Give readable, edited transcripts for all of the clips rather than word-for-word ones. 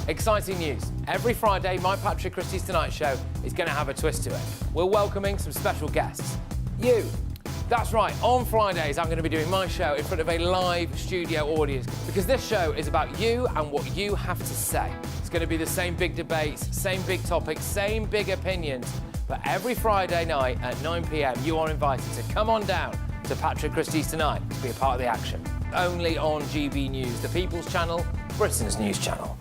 Exciting news. Every Friday, my Patrick Christie's Tonight Show is going to have a twist to it. We're welcoming some special guests. You. That's right, on Fridays I'm going to be doing my show in front of a live studio audience because this show is about you and what you have to say. It's going to be the same big debates, same big topics, same big opinions. But every Friday night at 9 p.m, you are invited to come on down to Patrick Christie's Tonight to be a part of the action. Only on GB News, the People's Channel, Britain's news channel.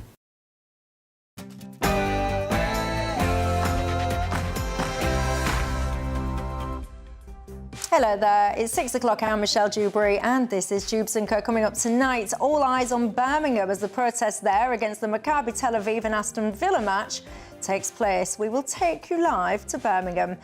Hello there, it's 6 o'clock. I'm Michelle Dewberry and this is Dewbs & Co. Coming up tonight, all eyes on Birmingham as the protest there against the Maccabi Tel Aviv and Aston Villa match takes place. We will take you live to Birmingham.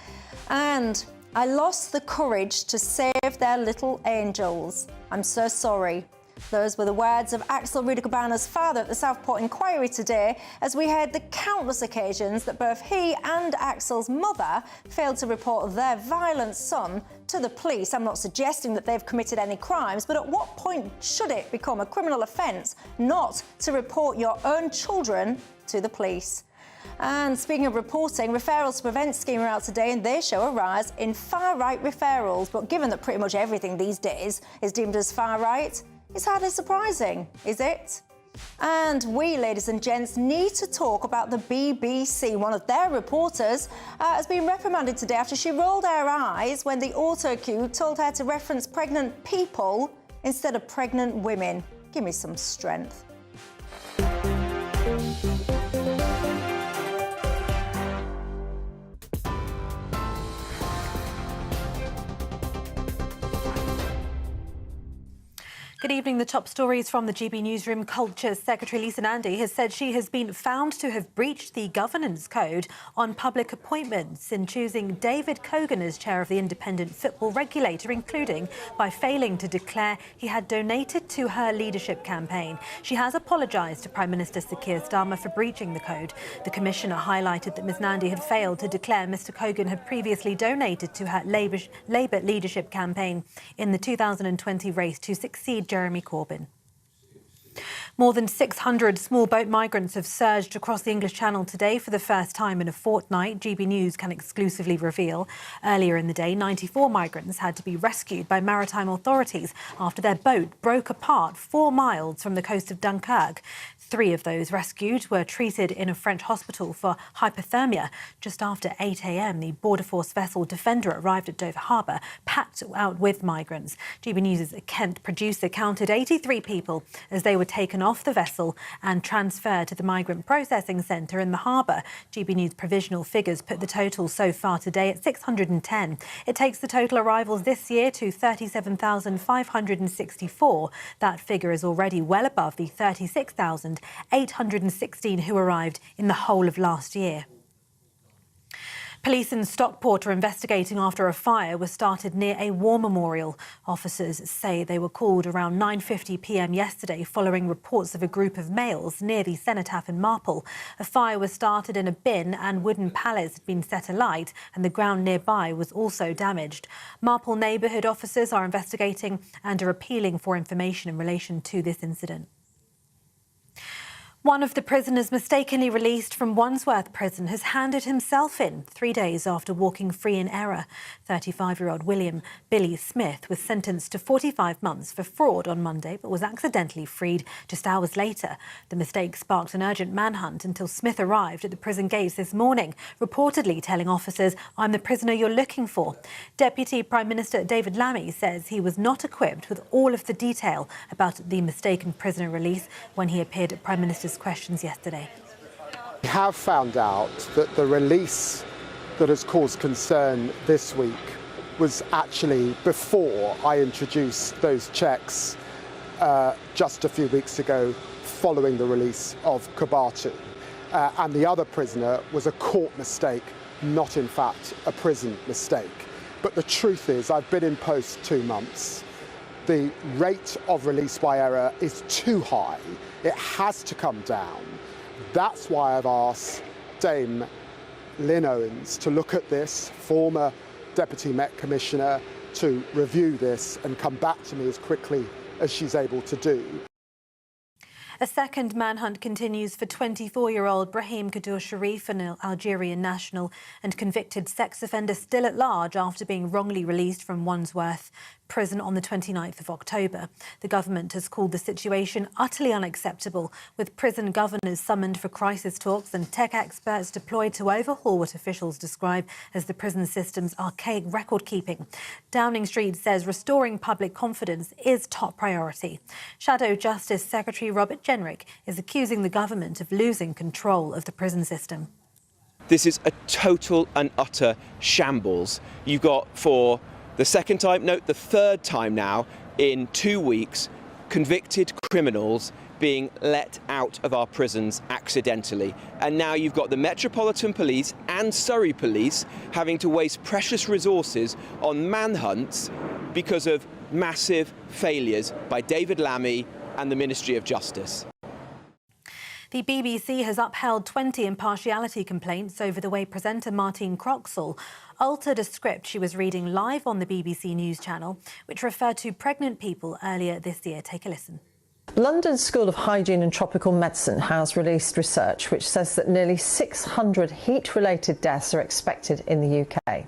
And I lost the courage to save their little angels. I'm so sorry. Those were the words of Axel Rudiger-Banner's father at the Southport inquiry today as we heard the countless occasions that both he and Axel's mother failed to report their violent son to the police. I'm not suggesting that they've committed any crimes, but at what point should it become a criminal offence not to report your own children to the police? And speaking of reporting, referrals to prevent scheme are out today and they show a rise in far-right referrals. But given that pretty much everything these days is deemed as far-right, it's hardly surprising, is it? And we, ladies and gents, need to talk about the BBC. One of their reporters has been reprimanded today after she rolled her eyes when the auto-cue told her to reference pregnant people instead of pregnant women. Give me some strength. Good evening. The top stories from the GB Newsroom. Culture Secretary Lisa Nandy has said she has been found to have breached the governance code on public appointments in choosing David Cogan as chair of the independent football regulator, including by failing to declare he had donated to her leadership campaign. She has apologised to Prime Minister Sir Keir Starmer for breaching the code. The Commissioner highlighted that Ms Nandy had failed to declare Mr Cogan had previously donated to her Labour leadership campaign in the 2020 race to succeed Jeremy Corbyn. More than 600 small boat migrants have surged across the English Channel today for the first time in a fortnight, GB News can exclusively reveal. Earlier in the day, 94 migrants had to be rescued by maritime authorities after their boat broke apart 4 miles from the coast of Dunkirk. 3 of those rescued were treated in a French hospital for hypothermia. Just after 8 a.m, the Border Force vessel Defender arrived at Dover Harbour, packed out with migrants. GB News' Kent producer counted 83 people as they were taken off the vessel and transferred to the migrant processing centre in the harbour. GB News provisional figures put the total so far today at 610. It takes the total arrivals this year to 37,564. That figure is already well above the 36,816 who arrived in the whole of last year. Police in Stockport are investigating after a fire was started near a war memorial. Officers say they were called around 9:50 p.m. yesterday following reports of a group of males near the cenotaph in Marple. A fire was started in a bin and wooden pallets had been set alight and the ground nearby was also damaged. Marple neighbourhood officers are investigating and are appealing for information in relation to this incident. One of the prisoners mistakenly released from Wandsworth Prison has handed himself in 3 days after walking free in error. 35-year-old William Billy Smith was sentenced to 45 months for fraud on Monday, but was accidentally freed just hours later. The mistake sparked an urgent manhunt until Smith arrived at the prison gates this morning, reportedly telling officers, "I'm the prisoner you're looking for." Deputy Prime Minister David Lammy says he was not equipped with all of the detail about the mistaken prisoner release when he appeared at Prime Minister's questions yesterday. We have found out that the release that has caused concern this week was actually before I introduced those checks just a few weeks ago following the release of Kabatu. And the other prisoner was a court mistake, not in fact a prison mistake. But the truth is I've been in post 2 months. The rate of release by error is too high. It has to come down. That's why I've asked Dame Lynn Owens to look at this, former Deputy Met Commissioner, to review this and come back to me as quickly as she's able to do. A second manhunt continues for 24-year-old Brahim Kadour Sharif, an Algerian national and convicted sex offender still at large after being wrongly released from Wandsworth prison on the 29th of October. The government has called the situation utterly unacceptable, with prison governors summoned for crisis talks and tech experts deployed to overhaul what officials describe as the prison system's archaic record-keeping. Downing Street says restoring public confidence is top priority. Shadow Justice Secretary Robert Jenrick is accusing the government of losing control of the prison system. This is a total and utter shambles. You've got, for the second time, no, the third time now in 2 weeks, convicted criminals being let out of our prisons accidentally. And now you've got the Metropolitan Police and Surrey Police having to waste precious resources on manhunts because of massive failures by David Lammy and the Ministry of Justice. The BBC has upheld 20 impartiality complaints over the way presenter Martine Croxall altered a script she was reading live on the BBC News channel, which referred to pregnant people earlier this year. Take a listen. London School of Hygiene and Tropical Medicine has released research which says that nearly 600 heat-related deaths are expected in the UK.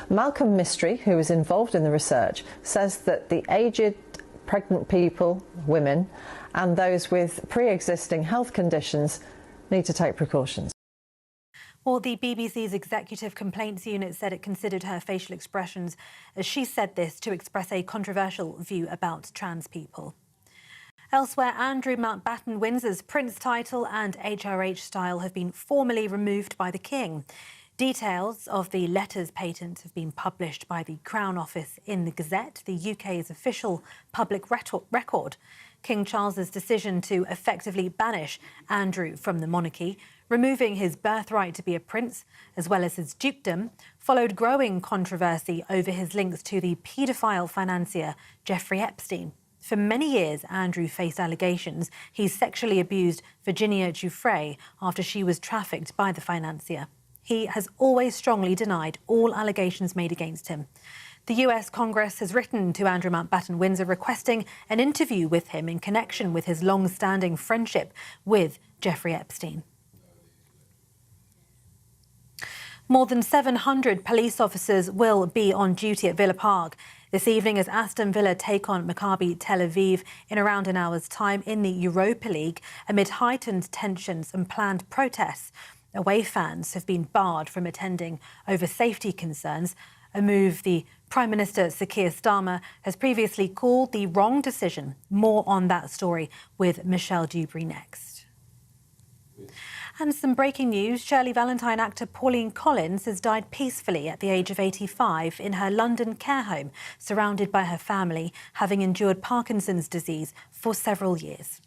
Malcolm Mystery, who was involved in the research, says that the aged, pregnant people, women, and those with pre-existing health conditions need to take precautions. Well, the BBC's Executive Complaints Unit said it considered her facial expressions as she said this to express a controversial view about trans people. Elsewhere, Andrew Mountbatten-Windsor's Prince title and HRH style have been formally removed by the King. Details of the letters patent have been published by the Crown Office in the Gazette, the UK's official public record. King Charles's decision to effectively banish Andrew from the monarchy, removing his birthright to be a prince, as well as his dukedom, followed growing controversy over his links to the paedophile financier Jeffrey Epstein. For many years, Andrew faced allegations he sexually abused Virginia Giuffre after she was trafficked by the financier. He has always strongly denied all allegations made against him. The US Congress has written to Andrew Mountbatten-Windsor requesting an interview with him in connection with his long-standing friendship with Jeffrey Epstein. More than 700 police officers will be on duty at Villa Park this evening as Aston Villa take on Maccabi Tel Aviv in around an hour's time in the Europa League amid heightened tensions and planned protests. Away fans have been barred from attending over safety concerns, a move the Prime Minister Sir Keir Starmer has previously called the wrong decision. More on that story with Michelle Dewberry next. And some breaking news. Shirley Valentine actor Pauline Collins has died peacefully at the age of 85 in her London care home, surrounded by her family, having endured Parkinson's disease for several years.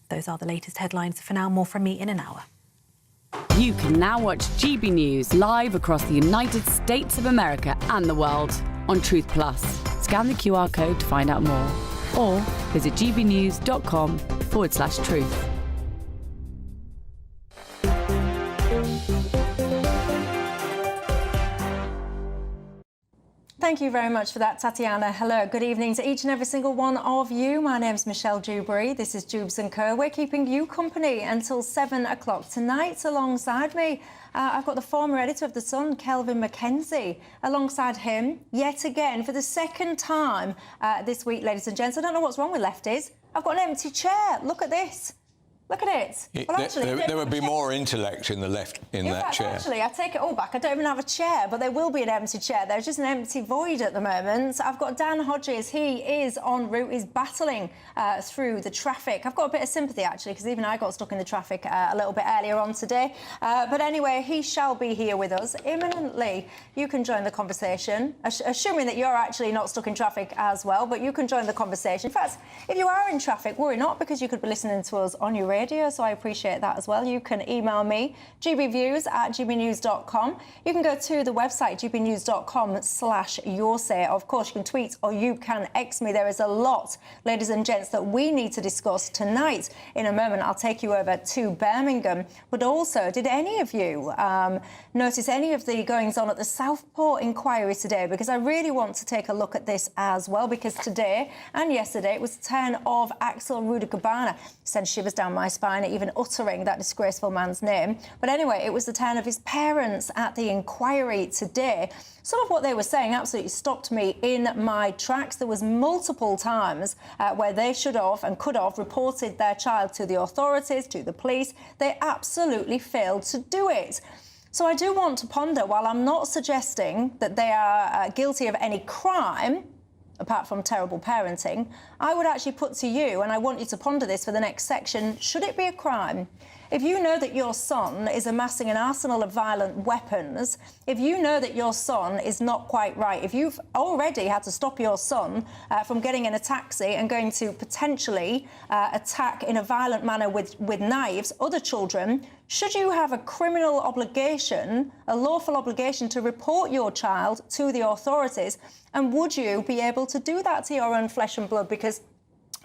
Those are the latest headlines. For now, more from me in an hour. You can now watch GB News live across the United States of America and the world on Truth Plus. Scan the QR code to find out more or visit gbnews.com/truth. Thank you very much for that, Tatiana. Hello, good evening to each and every single one of you. My name's Michelle Dewberry. This is Dewbs & Co. We're keeping you company until 7 o'clock tonight. Alongside me, I've got the former editor of The Sun, Kelvin Mackenzie. Alongside him, yet again, for the second time this week, ladies and gents. I don't know what's wrong with lefties. I've got an empty chair. Look at this. Look at it. Well, actually, there would be more intellect in that chair. Actually, I take it all back. I don't even have a chair, but there will be an empty chair. There's just an empty void at the moment. I've got Dan Hodges. He is en route. He's battling through the traffic. I've got a bit of sympathy, actually, because even I got stuck in the traffic a little bit earlier on today. But anyway, he shall be here with us imminently. You can join the conversation, assuming that you're actually not stuck in traffic as well, but you can join the conversation. In fact, if you are in traffic, worry not, because you could be listening to us on your radio, so I appreciate that as well. You can email me, gbviews@gbnews.com. You can go to the website, gbnews.com/yoursay. Of course, you can tweet or you can X me. There is a lot, ladies and gents, that we need to discuss tonight. In a moment, I'll take you over to Birmingham. But also, did any of you notice any of the goings-on at the Southport inquiry today? Because I really want to take a look at this as well, because today and yesterday it was the turn of Axel Rudegabana. Sent shivers down my spine even uttering that disgraceful man's name. But anyway, it was the turn of his parents at the inquiry today. Some of what they were saying absolutely stopped me in my tracks. There was multiple times where they should have and could have reported their child to the authorities, to the police. They absolutely failed to do it. So I do want to ponder, while I'm not suggesting that they are guilty of any crime, apart from terrible parenting, I would actually put to you, and I want you to ponder this for the next section, should it be a crime? If you know that your son is amassing an arsenal of violent weapons, if you know that your son is not quite right, if you've already had to stop your son from getting in a taxi and going to potentially attack in a violent manner with knives other children, should you have a criminal obligation, a lawful obligation to report your child to the authorities? And would you be able to do that to your own flesh and blood? Because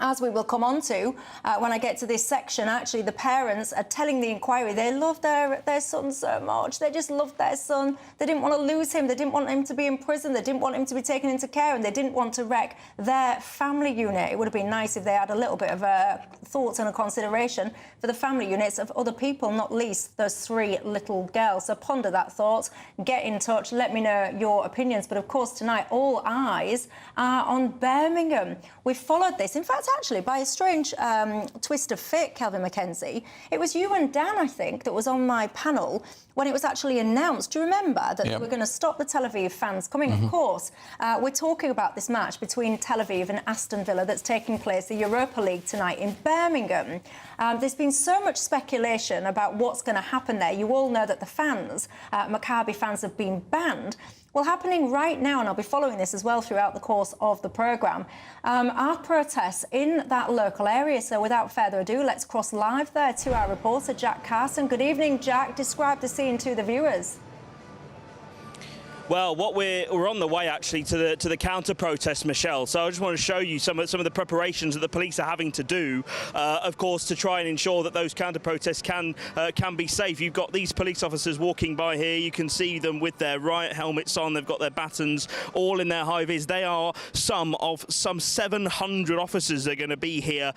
as we will come on to when I get to this section, actually, the parents are telling the inquiry they love their son so much. They just loved their son. They didn't want to lose him. They didn't want him to be in prison. They didn't want him to be taken into care, and they didn't want to wreck their family unit. It would have been nice if they had a little bit of a thought and a consideration for the family units of other people, not least those 3 little girls. So ponder that thought. Get in touch. Let me know your opinions. But, of course, tonight, all eyes are on Birmingham. We've followed this. In fact, actually, by a strange twist of fate, Kelvin Mackenzie, it was you and Dan, I think, that was on my panel when it was actually announced. Do you remember that they were going to stop the Tel Aviv fans coming? Of course, we're talking about this match between Tel Aviv and Aston Villa that's taking place, the Europa League, tonight in Birmingham. There's been so much speculation about what's going to happen there. You all know that the fans, Maccabi fans, have been banned. Well, happening right now, and I'll be following this as well throughout the course of the programme, are protests in that local area. So without further ado, let's cross live there to our reporter, Jack Carson. Good evening, Jack. Describe the scene to the viewers. Well, we're on the way actually to the counter protest, Michelle. So I just want to show you some of the preparations that the police are having to do, of course, to try and ensure that those counter protests can be safe. You've got these police officers walking by here. You can see them with their riot helmets on. They've got their batons, all in their high vis. They are some 700 officers are going to be here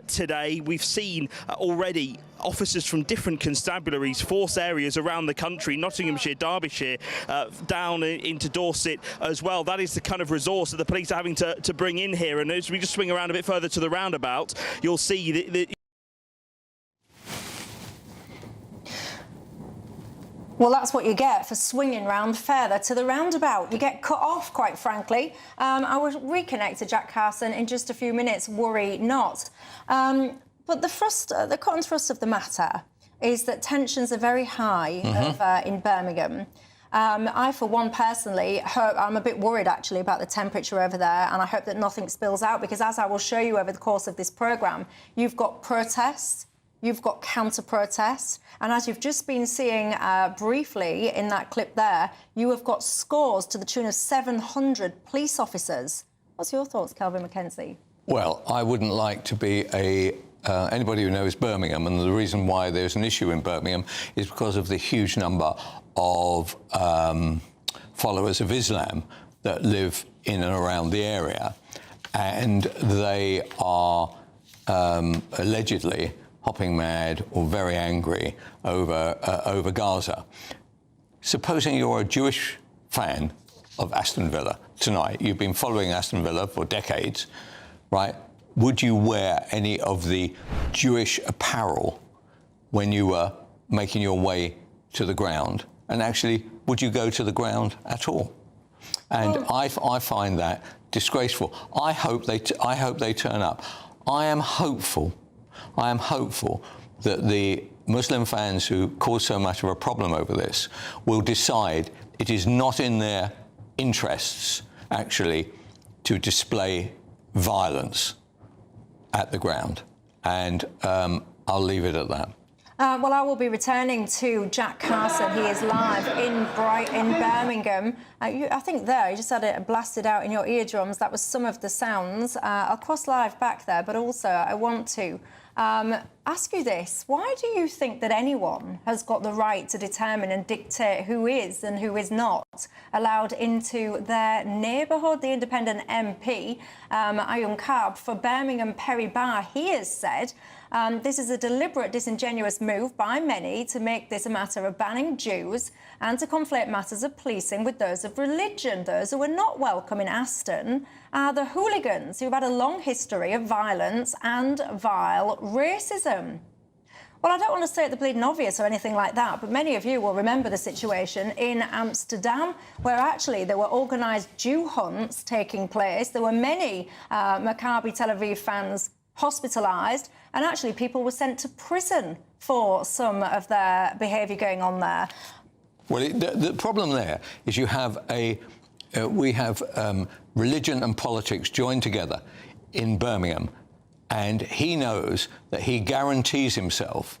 today. We've seen already officers from different constabularies, force areas around the country, Nottinghamshire, Derbyshire, down into Dorset as well. That is the kind of resource that the police are having to bring in here. And as we just swing around a bit further to the roundabout, you'll see that. Well, that's what you get for swinging round further to the roundabout. You get cut off, quite frankly. I will reconnect to Jack Carson in just a few minutes, worry not. But the cut and thrust of the matter is that tensions are very high in Birmingham. I, for one, personally, I'm a bit worried, actually, about the temperature over there, and I hope that nothing spills out, because as I will show you over the course of this programme, you've got protests, you've got counter-protests, and as you've just been seeing briefly in that clip there, you have got scores to the tune of 700 police officers. What's your thoughts, Kelvin Mackenzie? Well, I wouldn't like to be anybody who knows Birmingham, and the reason why there's an issue in Birmingham is because of the huge number of followers of Islam that live in and around the area, and they are allegedly hopping mad or very angry over Gaza. Supposing you're a Jewish fan of Aston Villa tonight, you've been following Aston Villa for decades, right? Would you wear any of the Jewish apparel when you were making your way to the ground? And actually, would you go to the ground at all? And I find that disgraceful. I hope they turn up. I am hopeful that the Muslim fans who cause so much of a problem over this will decide it is not in their interests, actually, to display violence at the ground. And I'll leave it at that. Well, I will be returning to Jack Carson. He is live in Birmingham. I think there, you just had it blasted out in your eardrums. That was some of the sounds. I'll cross live back there, but also I want to ask you this. Why do you think that anyone has got the right to determine and dictate who is and who is not allowed into their neighbourhood? The independent MP, Ayun Kab, for Birmingham Perry Bar, he has said this is a deliberate, disingenuous move by many to make this a matter of banning Jews and to conflate matters of policing with those of religion. Those who are not welcome in Aston are the hooligans who've had a long history of violence and vile racism. Well, I don't want to state the bleeding obvious or anything like that, but many of you will remember the situation in Amsterdam, where actually there were organised Jew hunts taking place. There were many Maccabi Tel Aviv fans hospitalised, and actually people were sent to prison for some of their behaviour going on there. Well, the problem there is you have we have religion and politics joined together in Birmingham, and he knows that he guarantees himself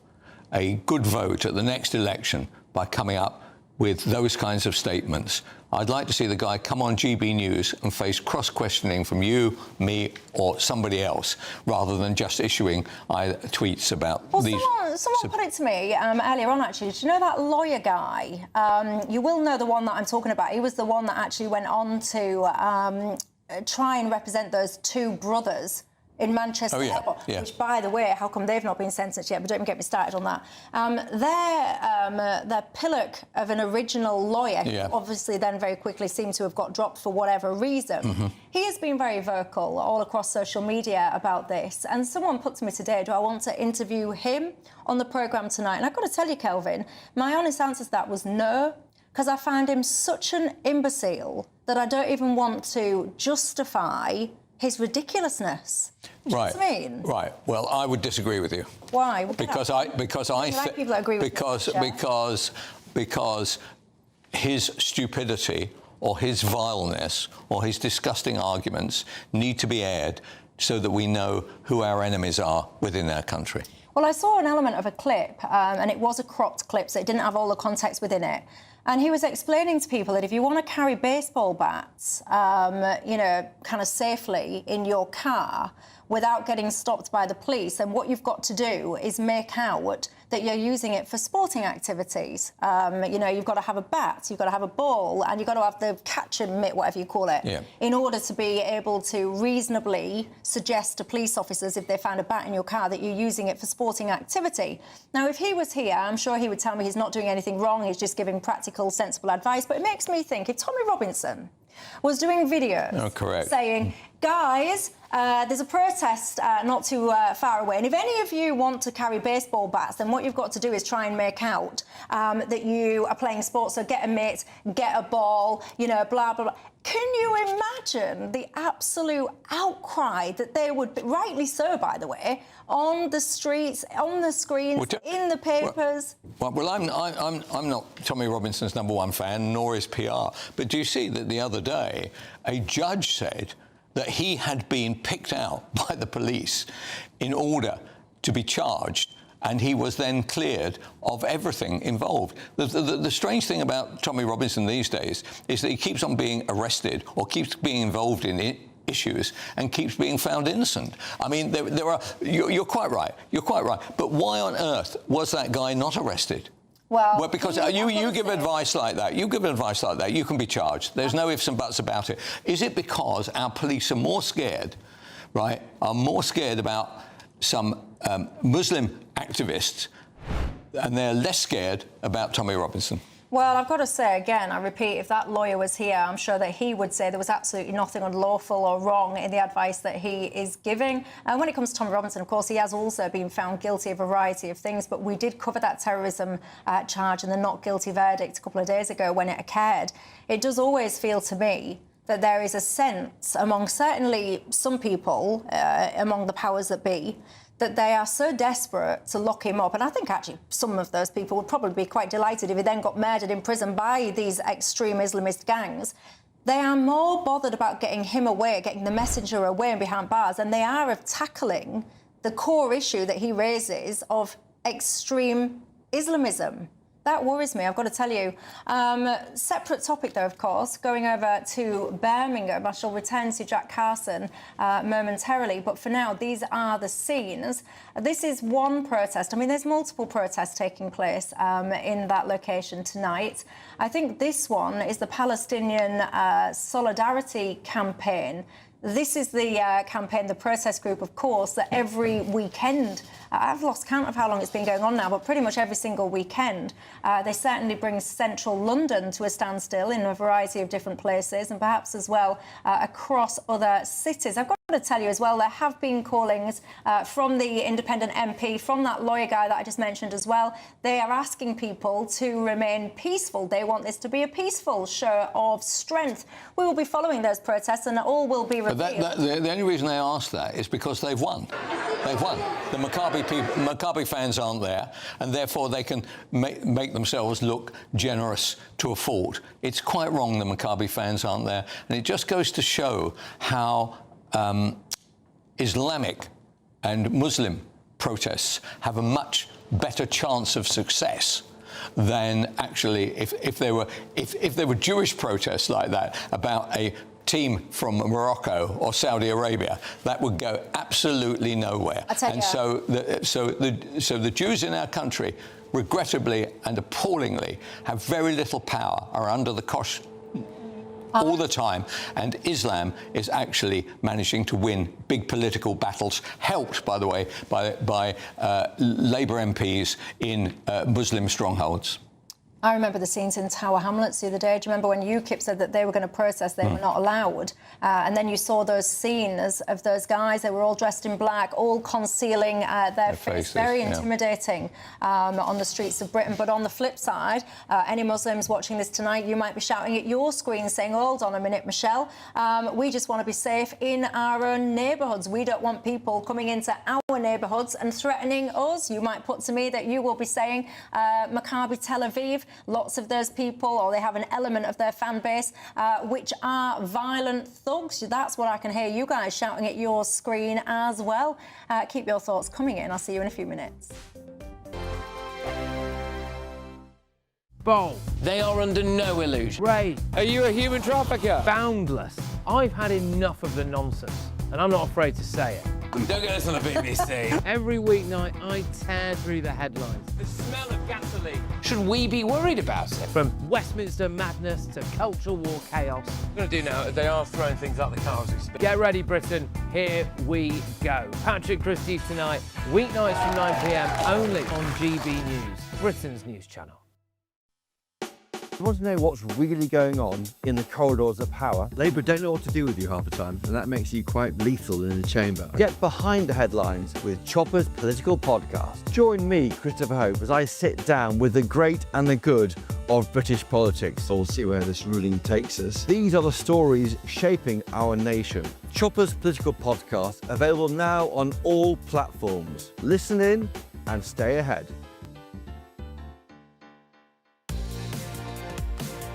a good vote at the next election by coming up with those kinds of statements. I'd like to see the guy come on GB News and face cross-questioning from you, me, or somebody else, rather than just issuing tweets about these. Someone put it to me earlier on, actually. Do you know that lawyer guy? You will know the one that I'm talking about. He was the one that actually went on to try and represent those two brothers in Manchester Airport, which, by the way, how come they've not been sentenced yet? But don't even get me started on that. Their pillock of an original lawyer, who obviously then very quickly seemed to have got dropped for whatever reason. He has been very vocal all across social media about this. And someone put to me today, do I want to interview him on the programme tonight? And I've got to tell you, Kelvin, my honest answer to that was no, because I find him such an imbecile that I don't even want to justify his ridiculousn's. Do you know what I mean? Right. Well, I would disagree with you. Why? Because I like people that agree with because his stupidity or his vileness or his disgusting arguments need to be aired so that we know who our enemies are within our country. Well, I saw an element of a clip, and it was a cropped clip, so it didn't have all the context within it. And he was explaining to people that if you want to carry baseball bats, you know, kind of safely in your car without getting stopped by the police, then what you've got to do is make out that you're using it for sporting activities. You know, you've got to have a bat, you've got to have a ball, and you've got to have the catcher mitt, whatever you call it, in order to be able to reasonably suggest to police officers, if they found a bat in your car, that you're using it for sporting activity. Now, if he was here, I'm sure he would tell me he's not doing anything wrong, he's just giving practical, sensible advice. But it makes me think, if Tommy Robinson was doing videos saying, guys, there's a protest not too far away, and if any of you want to carry baseball bats, then what you've got to do is try and make out that you are playing sports, so get a mitt, get a ball, you know, blah, blah, blah. Can you imagine the absolute outcry that they would be, rightly so, by the way, on the streets, on the screens, in the papers? Well, I'm not Tommy Robinson's #1 fan, nor is PR. But do you see that the other day a judge said that he had been picked out by the police in order to be charged, and he was then cleared of everything involved. The strange thing about Tommy Robinson these days is that he keeps on being arrested or keeps being involved in issues and keeps being found innocent. I mean, you're quite right. You're quite right. But why on earth was that guy not arrested? Well, because you give advice like that. You give advice like that, you can be charged. There's no ifs and buts about it. Is it because our police are more scared, right, are more scared about some Muslim activists, and they're less scared about Tommy Robinson? Well, I've got to say again, I repeat, if that lawyer was here, I'm sure that he would say there was absolutely nothing unlawful or wrong in the advice that he is giving. And when it comes to Tommy Robinson, of course, he has also been found guilty of a variety of things, but we did cover that terrorism charge and the not guilty verdict a couple of days ago when it occurred. It does always feel to me that there is a sense among certainly some people, among the powers that be, that they are so desperate to lock him up. And I think actually some of those people would probably be quite delighted if he then got murdered in prison by these extreme Islamist gangs. They are more bothered about getting him away, getting the messenger away and behind bars, than they are of tackling the core issue that he raises of extreme Islamism. That worries me, I've got to tell you. Separate topic, though, of course, going over to Birmingham. I shall return to Jack Carson momentarily, but for now, these are the scenes. This is one protest. I mean, there's multiple protests taking place in that location tonight. I think this one is the Palestinian Solidarity Campaign. This is the campaign, the protest group, of course, that every weekend, I've lost count of how long it's been going on now, but pretty much every single weekend, they certainly bring central London to a standstill in a variety of different places and perhaps as well across other cities. I've got to tell you as well, there have been callings from the independent MP, from that lawyer guy that I just mentioned as well. They are asking people to remain peaceful. They want this to be a peaceful show of strength. We will be following those protests and all will be revealed. The only reason they ask that is because they've won. They've won. The Maccabi fans aren't there, and therefore they can make themselves look generous to a fault. It's quite wrong the Maccabi fans aren't there, and it just goes to show how Islamic and Muslim protests have a much better chance of success than actually if there were Jewish protests like that about a team from Morocco or Saudi Arabia, that would go absolutely nowhere. And so the Jews in our country, regrettably and appallingly, have very little power, are under the cosh all the time, and Islam is actually managing to win big political battles, helped, by the way, by Labour MPs in Muslim strongholds. I remember the scenes in Tower Hamlets the other day. Do you remember when UKIP said that they were going to protest, they were not allowed? And then you saw those scenes of those guys. They were all dressed in black, all concealing their faces. Very intimidating on the streets of Britain. But on the flip side, any Muslims watching this tonight, you might be shouting at your screen saying, hold on a minute, Michelle, we just want to be safe in our own neighbourhoods. We don't want people coming into our neighbourhoods and threatening us. You might put to me that you will be saying Maccabi Tel Aviv, lots of those people, or they have an element of their fan base, which are violent thugs. That's what I can hear you guys shouting at your screen as well. Keep your thoughts coming in. I'll see you in a few minutes. Bold. They are under no illusion. Ray, are you a human trafficker? Boundless. I've had enough of the nonsense, and I'm not afraid to say it. Don't get this on the BBC. Every weeknight, I tear through the headlines. The smell of gasoline. Should we be worried about it? From Westminster madness to cultural war chaos. I'm going to do now, they are throwing things out the car as we speak. Get ready, Britain. Here we go. Patrick Christie tonight, weeknights from 9 p.m, only on GB News, Britain's news channel. You want to know what's really going on in the corridors of power? Labour don't know what to do with you half the time, and that makes you quite lethal in the chamber. Get behind the headlines with Chopper's Political Podcast. Join me, Christopher Hope, as I sit down with the great and the good of British politics. We'll see where this ruling takes us. These are the stories shaping our nation. Chopper's Political Podcast, available now on all platforms. Listen in and stay ahead.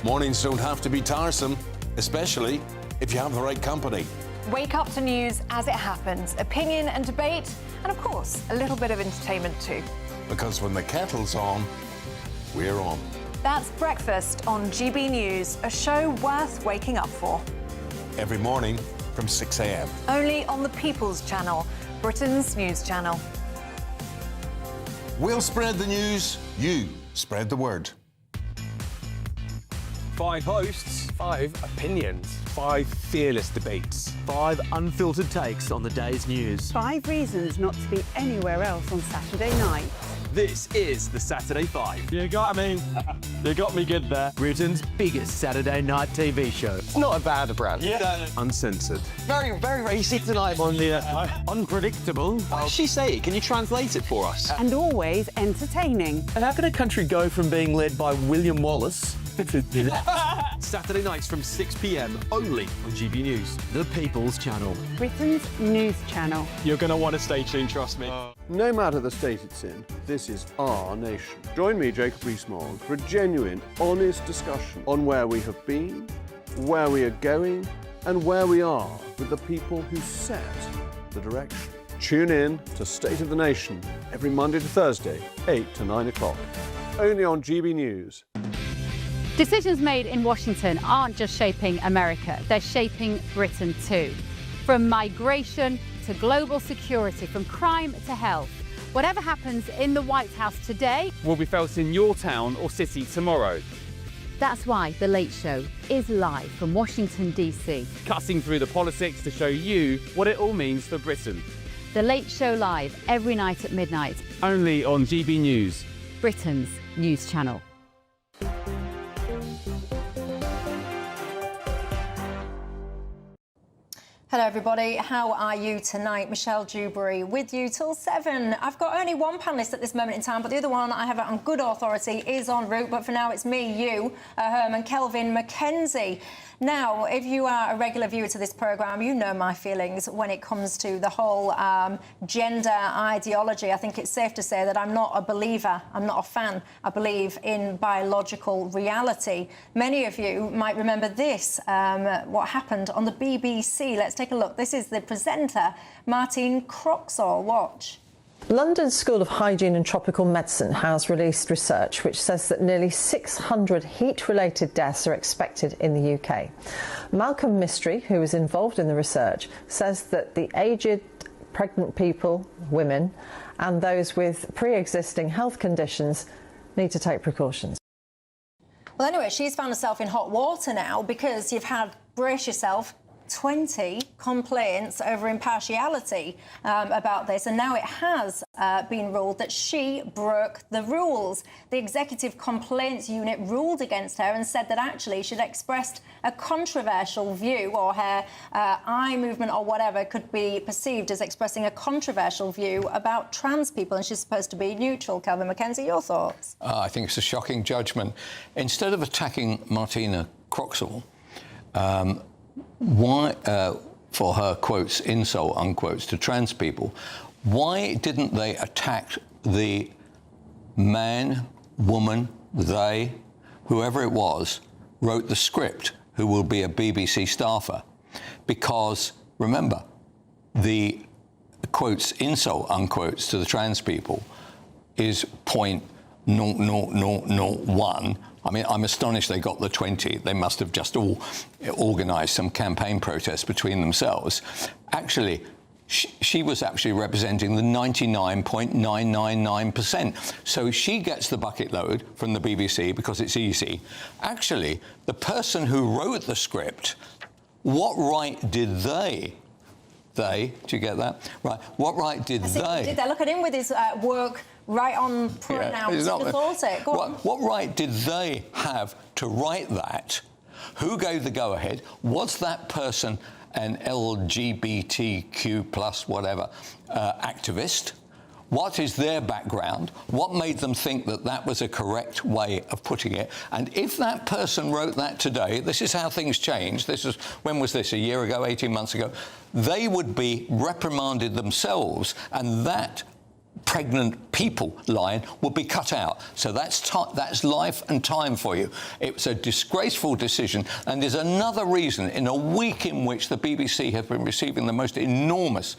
Mornings don't have to be tiresome, especially if you have the right company. Wake up to news as it happens, opinion and debate, and of course, a little bit of entertainment too. Because when the kettle's on, we're on. That's Breakfast on GB News, a show worth waking up for. Every morning from 6 a.m. Only on the People's Channel, Britain's news channel. We'll spread the news, you spread the word. 5 hosts, 5 opinions, 5 fearless debates, 5 unfiltered takes on the day's news. 5 reasons not to be anywhere else on Saturday night. This is the Saturday 5. You got me. You got me good there. Britain's biggest Saturday night TV show. It's not a bad brand. Yeah. Uncensored. Very, very racy tonight. On the unpredictable. What did she say? Can you translate it for us? And always entertaining. And how can a country go from being led by William Wallace Saturday nights from 6 p.m. only on GB News, the People's Channel. Britain's news channel. You're going to want to stay tuned, trust me. No matter the state it's in, this is our nation. Join me, Jacob Rees-Mogg, for a genuine, honest discussion on where we have been, where we are going, and where we are with the people who set the direction. Tune in to State of the Nation every Monday to Thursday, 8 to 9 o'clock. Only on GB News. Decisions made in Washington aren't just shaping America, they're shaping Britain too. From migration to global security, from crime to health. Whatever happens in the White House today will be felt in your town or city tomorrow. That's why The Late Show is live from Washington, D.C. Cutting through the politics to show you what it all means for Britain. The Late Show live every night at midnight. Only on GB News, Britain's news channel. Hello everybody, how are you tonight? Michelle Dewberry with you till 7. I've got only one panellist at this moment in time, but the other one I have on good authority is en route, but for now it's me, you, Herman, Kelvin Mackenzie. Now, if you are a regular viewer to this programme, you know my feelings when it comes to the whole gender ideology. I think it's safe to say that I'm not a believer, I'm not a fan. I believe in biological reality. Many of you might remember this, what happened on the BBC. Let's take a look. This is the presenter, Martine Croxall. Watch. London's School of Hygiene and Tropical Medicine has released research which says that nearly 600 heat-related deaths are expected in the UK. Malcolm Mystery, who is involved in the research, says that the aged, pregnant people, women, and those with pre-existing health conditions need to take precautions. Well, anyway, she's found herself in hot water now because you've had, brace yourself, 20 complaints over impartiality about this, and now it has been ruled that she broke the rules. The Executive Complaints Unit ruled against her and said that actually she'd expressed a controversial view, or her eye movement or whatever could be perceived as expressing a controversial view about trans people, and she's supposed to be neutral. Kelvin Mackenzie, your thoughts? I think it's a shocking judgment. Instead of attacking Martina Croxall, why, for her quotes, insult, unquotes, to trans people, why didn't they attack the man, woman, they, whoever it was, wrote the script, who will be a BBC staffer? Because, remember, the quotes, insult, unquotes, to the trans people is 0.00001. I mean, I'm astonished they got the 20. They must have just all organised some campaign protests between themselves. Actually, she was actually representing the 99.999%. So she gets the bucket load from the BBC because it's easy. Actually, the person who wrote the script, what right did they, do you get that? Right, what right did they? Did they look at him with his work right on pronouns? What right did they have to write that? Who gave the go-ahead? Was that person an LGBTQ plus whatever activist? What is their background? What made them think that that was a correct way of putting it? And if that person wrote that today, this is how things change. This is, when was this? A year ago, 18 months ago? They would be reprimanded themselves, and that pregnant people line would be cut out. So that's life and time for you. It's a disgraceful decision, and there's another reason in a week in which the BBC have been receiving the most enormous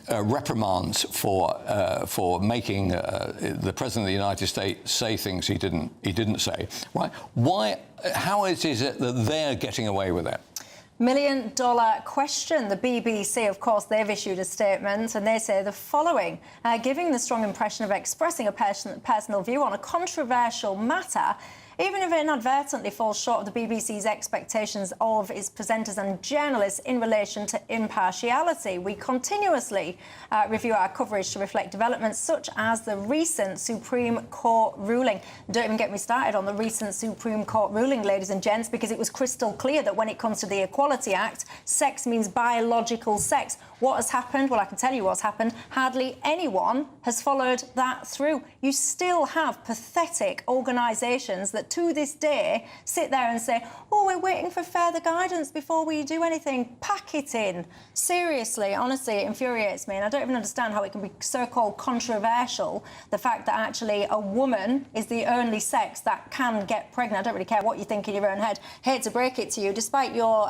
reprimands for making the President of the United States say things he didn't say. Right? Why? How is it that they're getting away with it? $1 million question. The BBC, of course, they've issued a statement and they say the following, giving the strong impression of expressing a personal view on a controversial matter, even if it inadvertently falls short of the BBC's expectations of its presenters and journalists in relation to impartiality. We continuously review our coverage to reflect developments such as the recent Supreme Court ruling. Don't even get me started on the recent Supreme Court ruling, ladies and gents, because it was crystal clear that when it comes to the Equality Act, sex means biological sex. What has happened? Well, I can tell you what's happened. Hardly anyone has followed that through. You still have pathetic organisations that to this day sit there and say, oh, we're waiting for further guidance before we do anything. Pack it in. Seriously, honestly, it infuriates me, and I don't even understand how it can be so-called controversial, the fact that actually a woman is the only sex that can get pregnant. I don't really care what you think in your own head. Hate to break it to you, despite your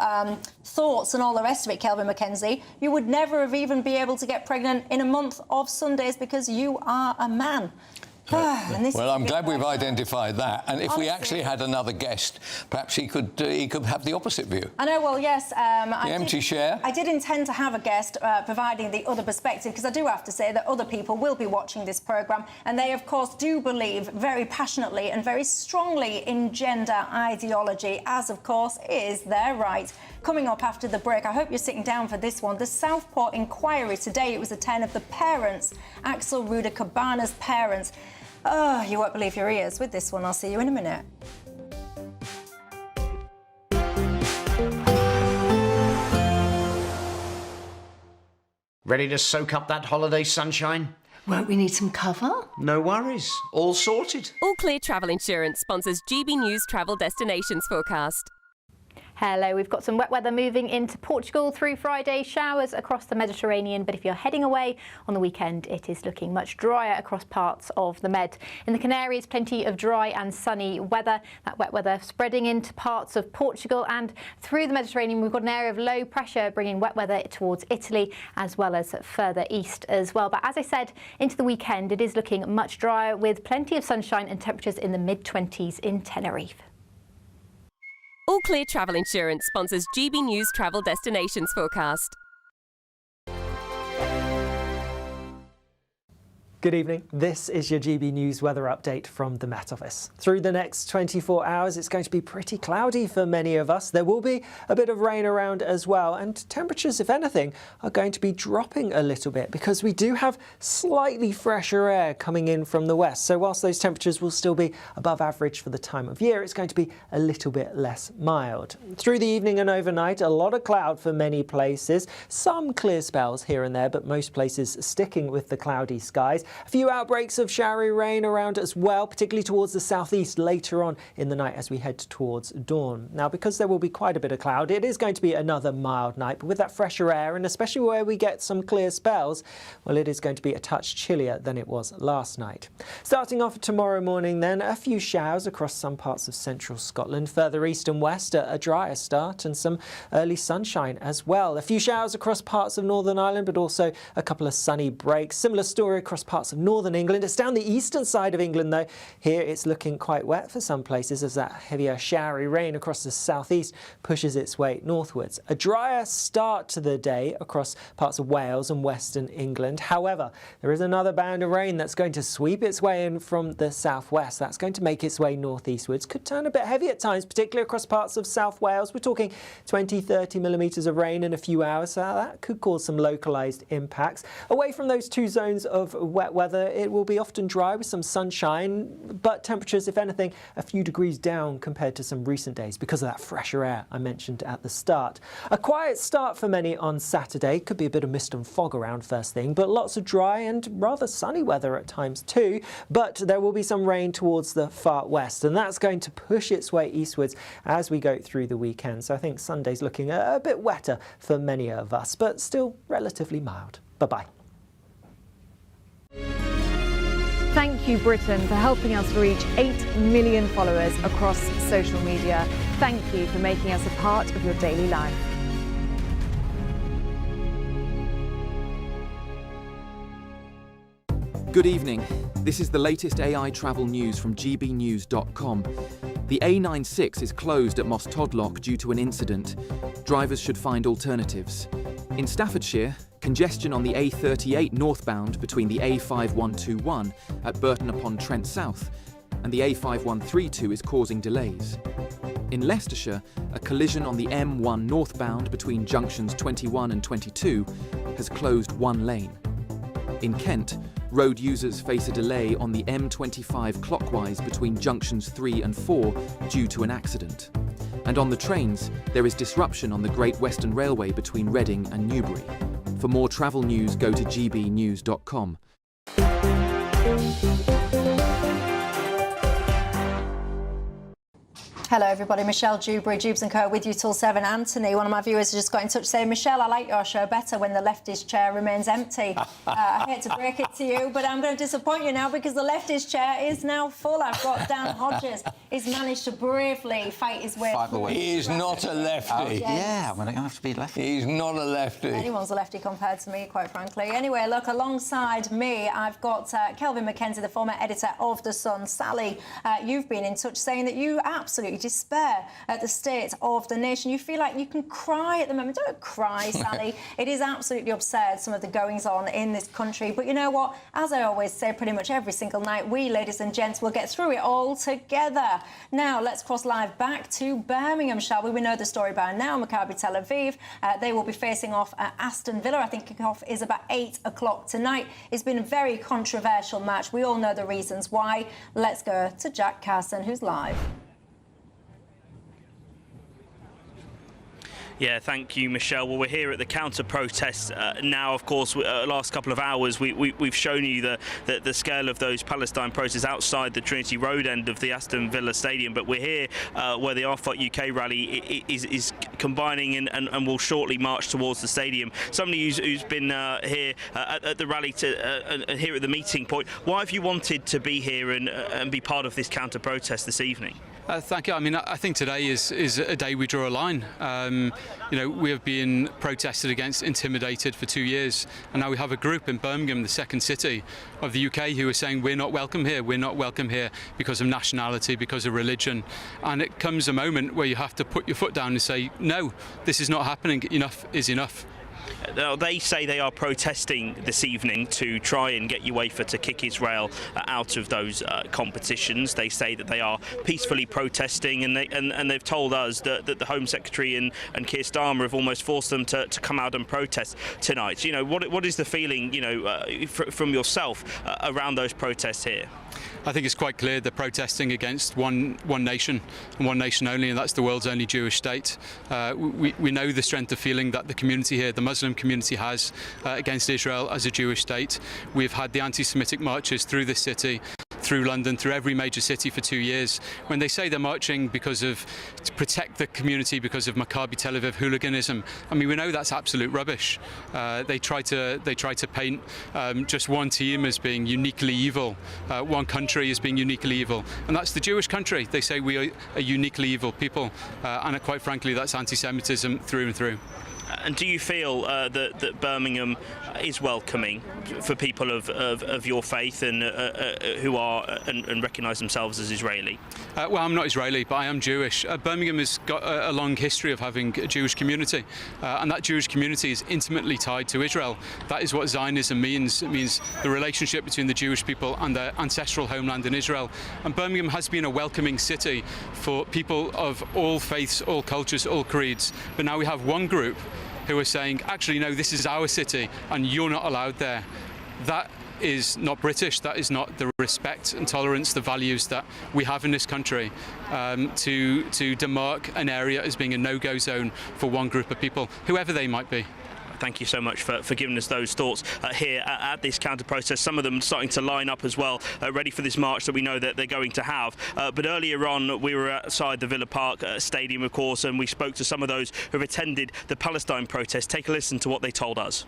thoughts and all the rest of it, Kelvin Mackenzie, you would never never have even been able to get pregnant in a month of Sundays because you are a man. Well, I'm glad we've identified that. And if we actually had another guest, perhaps he could have the opposite view. I know, well, yes. The empty chair. I did intend to have a guest providing the other perspective, because I do have to say that other people will be watching this programme, and they, of course, do believe very passionately and very strongly in gender ideology, as, of course, is their right. Coming up after the break, I hope you're sitting down for this one. The Southport inquiry today, it was a 10 of the parents, Axel Ruder Cabana's parents. Oh, you won't believe your ears with this one. I'll see you in a minute. Ready to soak up that holiday sunshine? Won't we need some cover? No worries. All sorted. All Clear Travel Insurance sponsors GB News Travel Destinations Forecast. Hello, we've got some wet weather moving into Portugal through Friday, showers across the Mediterranean, but if you're heading away on the weekend, it is looking much drier across parts of the Med. In the Canaries, plenty of dry and sunny weather. That wet weather spreading into parts of Portugal and through the Mediterranean. We've got an area of low pressure bringing wet weather towards Italy as well as further east as well. But as I said, into the weekend, it is looking much drier with plenty of sunshine and temperatures in the mid-20s in Tenerife. All Clear Travel Insurance sponsors GB News Travel Destinations Forecast. Good evening. This is your GB News weather update from the Met Office. Through the next 24 hours, it's going to be pretty cloudy for many of us. There will be a bit of rain around as well, and temperatures, if anything, are going to be dropping a little bit because we do have slightly fresher air coming in from the west. So whilst those temperatures will still be above average for the time of year, it's going to be a little bit less mild. Through the evening and overnight, a lot of cloud for many places. Some clear spells here and there, but most places sticking with the cloudy skies. A few outbreaks of showery rain around as well, particularly towards the southeast later on in the night as we head towards dawn. Now, because there will be quite a bit of cloud, it is going to be another mild night, but with that fresher air, and especially where we get some clear spells, well, it is going to be a touch chillier than it was last night. Starting off tomorrow morning then, a few showers across some parts of central Scotland. Further east and west, a drier start and some early sunshine as well. A few showers across parts of Northern Ireland, but also a couple of sunny breaks. Similar story across parts of northern England. It's down the eastern side of England though. Here it's looking quite wet for some places as that heavier showery rain across the southeast pushes its way northwards. A drier start to the day across parts of Wales and western England. However, there is another band of rain that's going to sweep its way in from the southwest. That's going to make its way northeastwards. Could turn a bit heavy at times, particularly across parts of South Wales. We're talking 20-30 millimetres of rain in a few hours, so that could cause some localised impacts. Away from those two zones of wet weather, it will be often dry with some sunshine, but temperatures, if anything, a few degrees down compared to some recent days because of that fresher air I mentioned at the start. A quiet start for many on Saturday. Could be a bit of mist and fog around first thing, but lots of dry and rather sunny weather at times too. But there will be some rain towards the far west, and that's going to push its way eastwards as we go through the weekend. So I think Sunday's looking a bit wetter for many of us, but still relatively mild. Bye-bye. Thank you, Britain, for helping us reach 8 million followers across social media. Thank you for making us a part of your daily life. Good evening. This is the latest AI travel news from GBnews.com. The A96 is closed at Moss Todlock due to an incident. Drivers should find alternatives. In Staffordshire, congestion on the A38 northbound between the A5121 at Burton-upon-Trent South and the A5132 is causing delays. In Leicestershire, a collision on the M1 northbound between junctions 21 and 22 has closed one lane. In Kent, road users face a delay on the M25 clockwise between junctions 3 and 4 due to an accident. And on the trains, there is disruption on the Great Western Railway between Reading and Newbury. For more travel news, go to gbnews.com. Hello everybody, Michelle Dewberry, Dewbs & Co with you till 7. Anthony, one of my viewers, has just got in touch saying, Michelle, I like your show better when the leftist chair remains empty. I hate to break it to you, but I'm going to disappoint you now because the leftist chair is now full. I've got Dan Hodges. He's managed to bravely fight his way through. He is not a lefty. Yeah, well, I have to be lefty. He's not a lefty. Anyone's a lefty compared to me, quite frankly. Anyway, look, alongside me, I've got Kelvin McKenzie, the former editor of The Sun. Sally, you've been in touch saying that you absolutely despair at the state of the nation. You feel like you can cry at the moment. Don't cry, Sally. It is absolutely absurd, some of the goings-on in this country. But you know what? As I always say pretty much every single night, we, ladies and gents, will get through it all together. Now, let's cross live back to Birmingham, shall we? We know the story by now. Maccabi Tel Aviv, they will be facing off Aston Villa. I think kickoff is about 8 o'clock tonight. It's been a very controversial match. We all know the reasons why. Let's go to Jack Carson, who's live. Yeah, thank you, Michelle. Well, we're here at the counter-protest now. Of course, last couple of hours, we've shown you the scale of those Palestine protests outside the Trinity Road end of the Aston Villa Stadium. But we're here where the Fight UK rally is combining and will shortly march towards the stadium. Somebody who's been here at the rally and here at the meeting point. Why have you wanted to be here and be part of this counter-protest this evening? Thank you. I mean, I think today is a day we draw a line. You know, we have been protested against, intimidated for 2 years, and now we have a group in Birmingham, the second city of the UK, who are saying we're not welcome here. We're not welcome here because of nationality, because of religion. And it comes a moment where you have to put your foot down and say, no, this is not happening. Enough is enough. Now, they say they are protesting this evening to try and get UEFA to kick Israel out of those competitions. They say that they are peacefully protesting, and they've told us that the Home Secretary and Keir Starmer have almost forced them to come out and protest tonight. So, you know, what is the feeling, you know, from yourself around those protests here? I think it's quite clear they're protesting against one nation and one nation only, and that's the world's only Jewish state. We know the strength of feeling that the community here, the Muslim community, has against Israel as a Jewish state. We've had the anti-Semitic marches through this city, through London, through every major city for 2 years. When they say they're marching to protect the community because of Maccabi Tel Aviv hooliganism, I mean, we know that's absolute rubbish. They try to paint just one team as being uniquely evil, one country as being uniquely evil, and that's the Jewish country. They say we are a uniquely evil people, and quite frankly, that's anti-Semitism through and through. And do you feel that Birmingham is welcoming for people of your faith and who are and recognise themselves as Israeli? Well, I'm not Israeli, but I am Jewish. Birmingham has got a long history of having a Jewish community, and that Jewish community is intimately tied to Israel. That is what Zionism means. It means the relationship between the Jewish people and their ancestral homeland in Israel. And Birmingham has been a welcoming city for people of all faiths, all cultures, all creeds. But now we have one group who are saying, actually, no, this is our city and you're not allowed there. That is not British. That is not the respect and tolerance, the values that we have in this country, to demark an area as being a no-go zone for one group of people, whoever they might be. Thank you so much for giving us those thoughts here at this counter-protest. Some of them starting to line up as well, ready for this march that we know that they're going to have. But earlier on, we were outside the Villa Park Stadium, of course, and we spoke to some of those who have attended the Palestine protest. Take a listen to what they told us.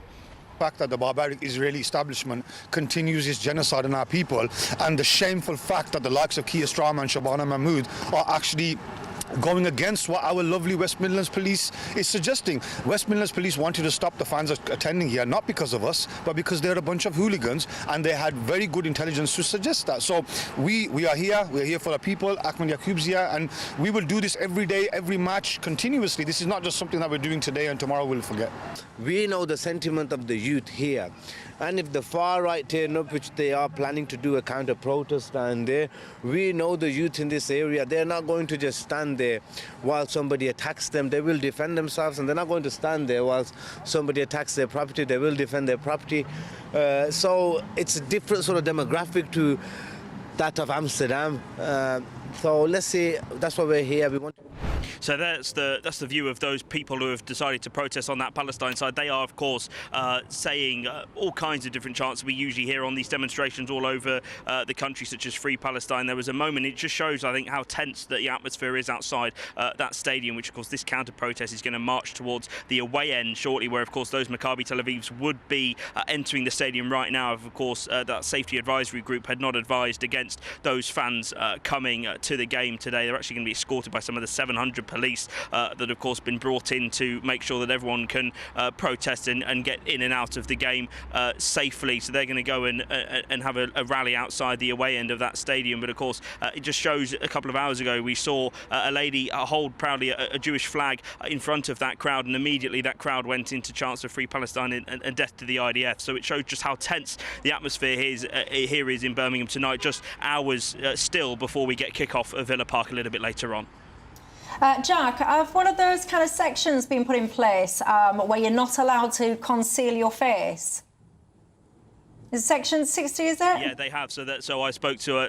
The fact that the barbaric Israeli establishment continues its genocide on our people, and the shameful fact that the likes of Keir Starmer and Shabana Mahmood are actually going against what our lovely West Midlands Police is suggesting. West Midlands Police wanted to stop the fans attending here, not because of us, but because they're a bunch of hooligans, and they had very good intelligence to suggest that. So we are here. We're here for the people. Ahmed Yaqub's here, and we will do this every day, every match, continuously. This is not just something that we're doing today and tomorrow we'll forget. We know the sentiment of the youth here, and if the far right turn up, which they are planning to do a counter-protest down there, we know the youth in this area, they're not going to just stand there while somebody attacks them. They will defend themselves, and they're not going to stand there while somebody attacks their property. They will defend their property. So it's a different sort of demographic to that of Amsterdam. So let's see, that's why we're here. We want to So that's the view of those people who have decided to protest on that Palestine side. They are, of course, saying all kinds of different chants we usually hear on these demonstrations all over the country, such as Free Palestine. There was a moment, it just shows, I think, how tense the atmosphere is outside that stadium, which, of course, this counter-protest is going to march towards the away end shortly, where, of course, those Maccabi Tel Avivs would be entering the stadium right now. Of course, that safety advisory group had not advised against those fans coming to the game today. They're actually going to be escorted by some of the 700 police that have, of course, been brought in to make sure that everyone can protest and get in and out of the game safely. So they're going to go and have a rally outside the away end of that stadium. But, of course, it just shows a couple of hours ago we saw a lady hold proudly a Jewish flag in front of that crowd, and immediately that crowd went into chants of Free Palestine and death to the IDF. So it shows just how tense the atmosphere here is in Birmingham tonight, just hours still before we get kick-off at Villa Park a little bit later on. Jack, have one of those kind of sections been put in place where you're not allowed to conceal your face? Is Section 60, is it? Yeah, they have. So I spoke to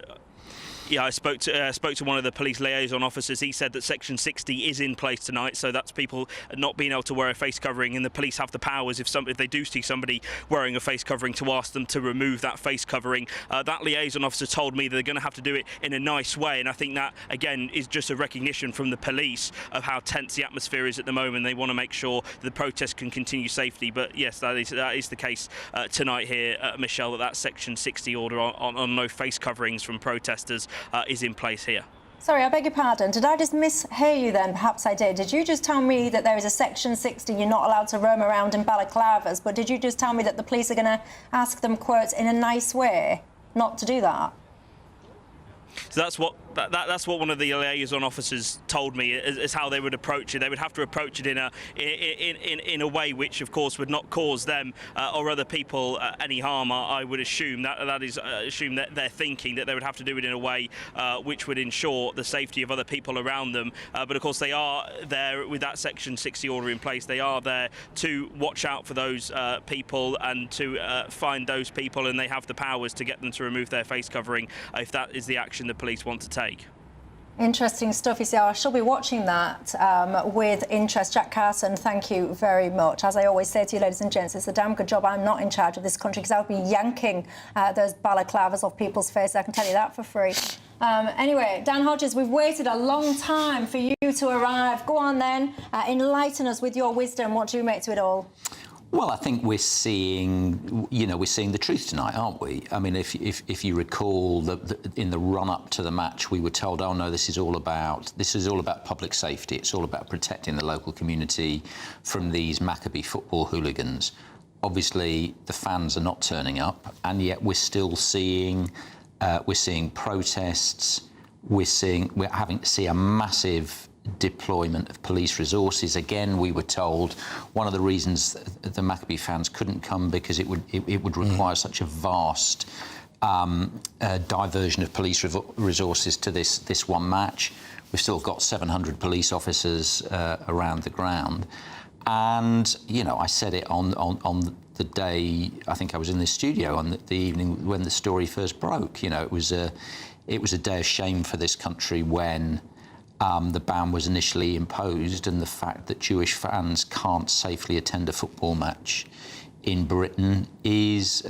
I spoke to one of the police liaison officers. He said that Section 60 is in place tonight, so that's people not being able to wear a face covering, and the police have the powers if they do see somebody wearing a face covering to ask them to remove that face covering. That liaison officer told me they're going to have to do it in a nice way, and I think that again is just a recognition from the police of how tense the atmosphere is at the moment. They want to make sure the protest can continue safely. But yes, that is the case tonight here, Michelle. That Section 60 order on no face coverings from protesters is in place here. Sorry, I beg your pardon. Did I just mishear you then? Perhaps I did. Did you just tell me that there is a Section 60, you're not allowed to roam around in balaclavas, but did you just tell me that the police are going to ask them, quote, in a nice way not to do that? So that's what one of the liaison officers told me is how they would approach it. They would have to approach it in a way which, of course, would not cause them or other people any harm. I would assume that is assume that they're thinking that they would have to do it in a way which would ensure the safety of other people around them. But of course, they are there with that Section 60 order in place. They are there to watch out for those people and to find those people, and they have the powers to get them to remove their face covering if that is the action the police want to take. Interesting stuff. You see, I shall be watching that with interest. Jack Carson, thank you very much. As I always say to you, ladies and gents, it's a damn good job I'm not in charge of this country, because I would be yanking those balaclavas off people's faces. I can tell you that for free. Anyway, Dan Hodges, we've waited a long time for you to arrive. Go on then, enlighten us with your wisdom. What do you make to it all? Well, I think we're seeing, we're seeing the truth tonight, aren't we? I mean, if you recall, in the run-up to the match, we were told, oh no, this is all about public safety. It's all about protecting the local community from these Maccabi football hooligans. Obviously, the fans are not turning up, and yet we're still seeing protests. We're having to see a massive deployment of police resources. Again, we were told one of the reasons the Maccabi fans couldn't come because it would require such a vast diversion of police resources to this one match. We've still got 700 police officers around the ground, and I said it on the day I think I was in this studio on the evening when the story first broke. It was a day of shame for this country when the ban was initially imposed, and the fact that Jewish fans can't safely attend a football match in Britain is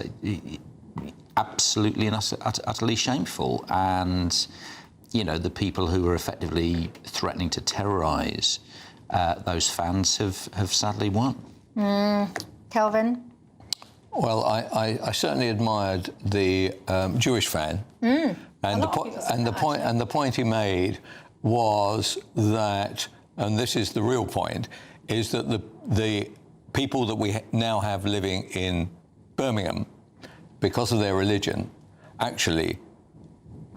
absolutely and utterly shameful. And, the people who are effectively threatening to terrorise those fans have sadly won. Kelvin? Well, I certainly admired the Jewish fan, and the point he made was that, and this is the real point, is that the people that we now have living in Birmingham, because of their religion, actually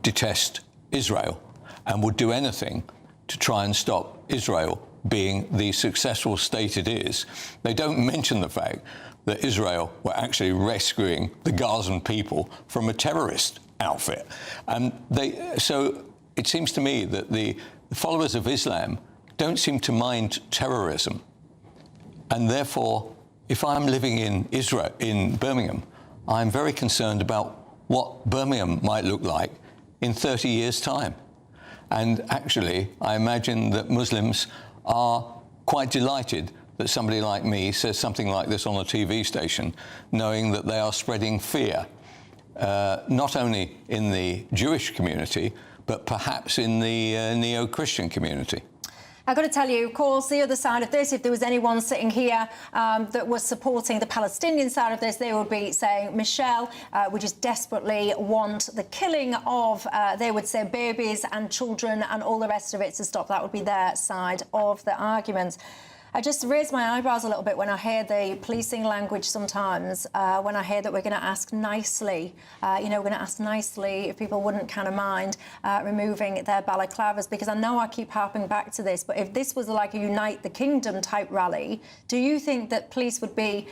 detest Israel and would do anything to try and stop Israel being the successful state it is. They don't mention the fact that Israel were actually rescuing the Gazan people from a terrorist outfit. And so it seems to me that the followers of Islam don't seem to mind terrorism. And therefore, if I'm living in Birmingham, I'm very concerned about what Birmingham might look like in 30 years' time. And actually, I imagine that Muslims are quite delighted that somebody like me says something like this on a TV station, knowing that they are spreading fear, not only in the Jewish community, but perhaps in the neo-Christian community. I've got to tell you, of course, the other side of this, if there was anyone sitting here that was supporting the Palestinian side of this, they would be saying, Michelle, we just desperately want the killing of, they would say, babies and children and all the rest of it to stop. That would be their side of the argument. I just raise my eyebrows a little bit when I hear the policing language sometimes, when I hear that we're going to ask nicely, we're going to ask nicely if people wouldn't kind of mind removing their balaclavas, because I know I keep harping back to this, but if this was like a Unite the Kingdom type rally, do you think that police would be,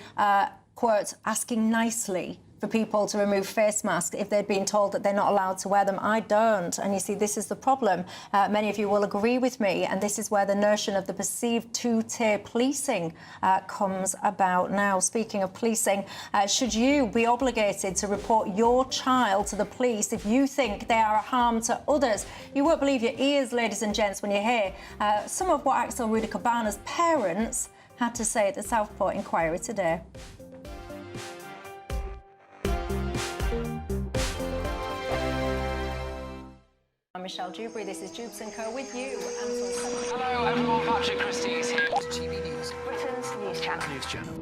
quote, asking nicely for people to remove face masks if they'd been told that they're not allowed to wear them? I don't. And you see, this is the problem. Many of you will agree with me, and this is where the notion of the perceived two-tier policing comes about now. Speaking of policing, should you be obligated to report your child to the police if you think they are a harm to others? You won't believe your ears, ladies and gents, when you hear some of what Axel Rudy Cabana's parents had to say at the Southport inquiry today. I'm Michelle Dewberry, this is Dewbs & Co with you. Hello everyone, Patrick Christie is here. GB News, Britain's news channel.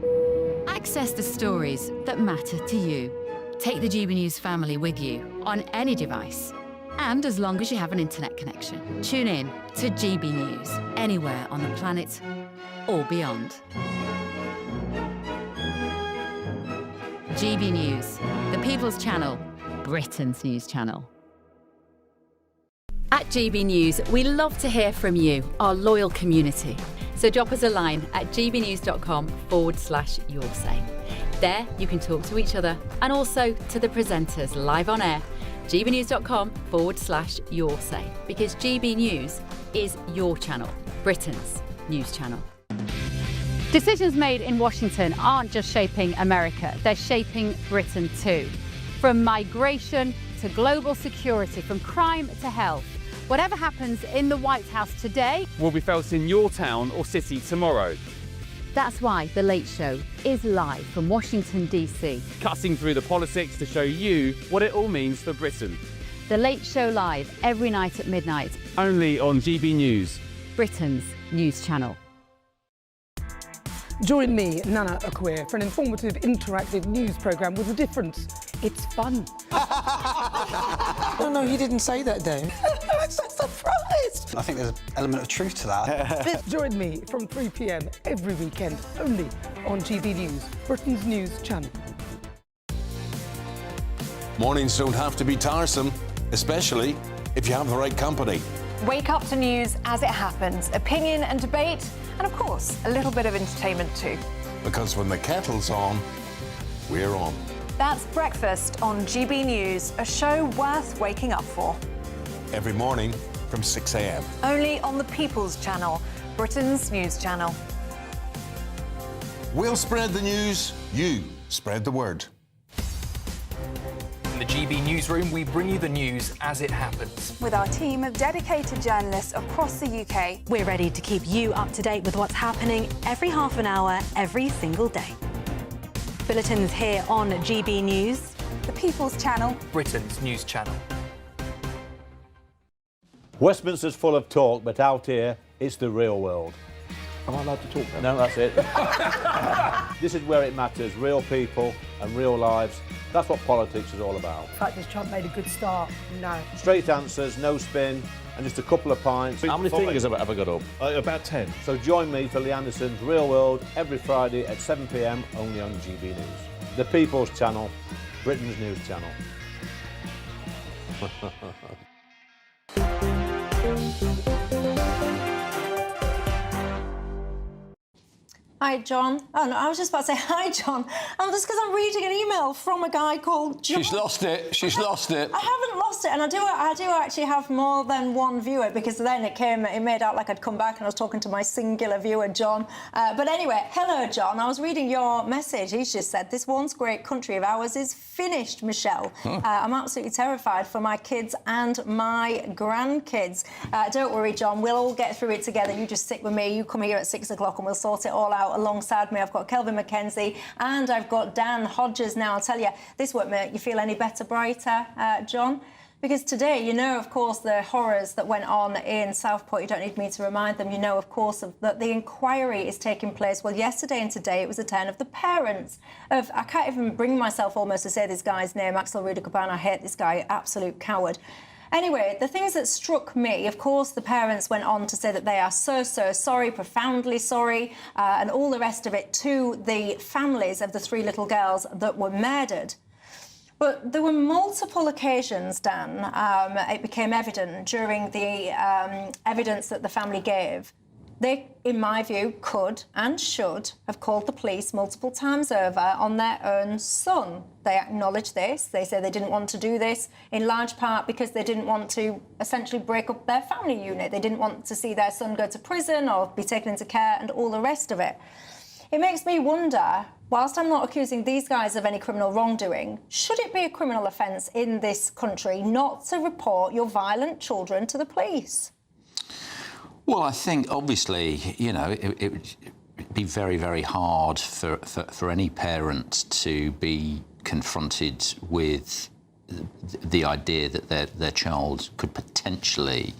Access the stories that matter to you. Take the GB News family with you on any device. And as long as you have an internet connection, tune in to GB News anywhere on the planet or beyond. GB News, the People's Channel, Britain's news channel. At GB News, we love to hear from you, our loyal community. So drop us a line at gbnews.com/yoursay. There you can talk to each other and also to the presenters live on air. gbnews.com/yoursay, because GB News is your channel, Britain's news channel. Decisions made in Washington aren't just shaping America, they're shaping Britain too. From migration to global security, from crime to health. Whatever happens in the White House today will be felt in your town or city tomorrow. That's why The Late Show is live from Washington, D.C. Cutting through the politics to show you what it all means for Britain. The Late Show live every night at midnight. Only on GB News, Britain's news channel. Join me, Nana Akweer, for an informative, interactive news programme with a difference. It's fun. No, he didn't say that, Dave. I'm so surprised. I think there's an element of truth to that. Join me from 3 p.m. every weekend, only on GB News, Britain's news channel. Mornings don't have to be tiresome, especially if you have the right company. Wake up to news as it happens, opinion and debate, and of course, a little bit of entertainment too. Because when the kettle's on, we're on. That's Breakfast on GB News, a show worth waking up for. Every morning from 6 a.m. Only on the People's Channel, Britain's news channel. We'll spread the news, you spread the word. In the GB Newsroom, we bring you the news as it happens. With our team of dedicated journalists across the UK, we're ready to keep you up to date with what's happening every half an hour, every single day. Bulletins here on GB News, the People's Channel, Britain's news channel. Westminster's full of talk, but out here, it's the real world. Am I allowed to talk now? No, that's it. This is where it matters, real people and real lives. That's what politics is all about. In fact, has Trump made a good start? No. Straight answers, no spin, and just a couple of pints. How many fingers have I got up? About 10. So join me for Lee Anderson's Real World every Friday at 7 p.m. only on GB News. The People's Channel, Britain's news channel. Hi, John. Oh, no, I was just about to say hi, John. Just because I'm reading an email from a guy called John. She's lost it. She's lost it. I haven't lost it, and I do actually have more than one viewer, because then it made out like I'd come back and I was talking to my singular viewer, John. But anyway, hello, John. I was reading your message. He's just said, this once great country of ours is finished, Michelle. I'm absolutely terrified for my kids and my grandkids. Don't worry, John. We'll all get through it together. You just stick with me. You come here at 6 o'clock and we'll sort it all out. Alongside me, I've got Kelvin McKenzie and I've got Dan Hodges. Now, I'll tell you, this won't make you feel any better, brighter, John, because today, you know, of course, the horrors that went on in Southport. You don't need me to remind them. You know, of course, that the inquiry is taking place. Well, yesterday and today, it was the turn of the parents of, I can't even bring myself almost to say this guy's name, Axel Rudicaban. I hate this guy, absolute coward. Anyway, the things that struck me, of course, the parents went on to say that they are so sorry, profoundly sorry, and all the rest of it to the families of the 3 little girls that were murdered. But there were multiple occasions, Dan, it became evident during the evidence that the family gave. They, in my view, could and should have called the police multiple times over on their own son. They acknowledge this. They say they didn't want to do this, in large part because they didn't want to essentially break up their family unit. They didn't want to see their son go to prison or be taken into care and all the rest of it. It makes me wonder, whilst I'm not accusing these guys of any criminal wrongdoing, should it be a criminal offence in this country not to report your violent children to the police? Well, I think, obviously, you know, it would be very, very hard for any parent to be confronted with the idea that their child could potentially,